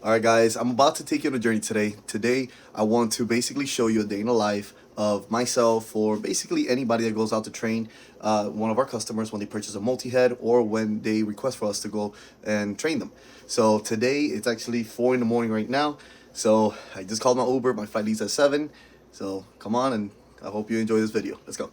All right, guys, I'm about to take you on a journey today. Today, I want to basically show you a day in the life of myself or basically anybody that goes out to train one of our customers when they purchase a multi-head or when they request for us to go and train them. So today, it's actually 4 in the morning right now. So I just called my Uber. My flight leaves at 7. So come on, and I hope you enjoy this video. Let's go.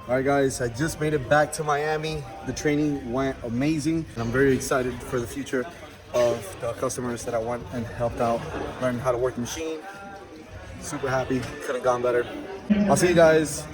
All right, guys, I just made it back to Miami. The training went amazing, and I'm very excited for the future of the customers that I went and helped out, learn how to work the machine. Super happy, couldn't have gone better. I'll see you guys